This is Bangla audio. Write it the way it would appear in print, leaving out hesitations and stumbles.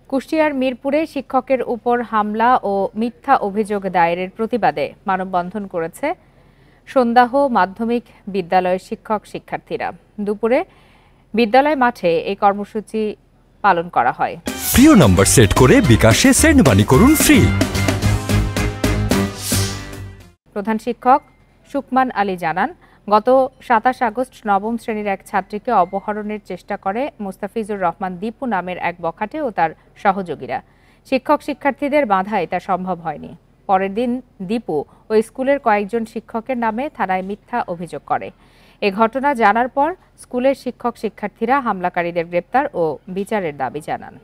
কুষ্টিয়ার মিরপুরে শিক্ষকের উপর হামলা ও মিথ্যা অভিযোগ দায়েরের প্রতিবাদে মানববন্ধন করেছে সন্দাহ মাধ্যমিক বিদ্যালয়ের শিক্ষক-শিক্ষার্থীরা। দুপুরে বিদ্যালয় মাঠে এই কর্মসূচি পালন করা হয়। প্রিয় নম্বর সেট করে বিকাশে সেন্ড মানি করুন ফ্রি। প্রধান শিক্ষক সুকমান আলী জানান, গত ২৭ আগস্ট নবম শ্রেণীর এক ছাত্রীকে অপহরণের চেষ্টা করে মোস্তাফিজুর রহমান দীপু নামের এক বখাটে ও তার সহযোগীরা। শিক্ষক-শিক্ষার্থীদের বাধায় তা সম্ভব হয়নি। পরের দিন দীপু ওই স্কুলের কয়েকজন শিক্ষকের নামে থানায় মিথ্যা অভিযোগ করে। এ ঘটনা জানার পর স্কুলের শিক্ষক-শিক্ষার্থীরা হামলাকারীদের গ্রেপ্তার ও বিচারের দাবি জানান।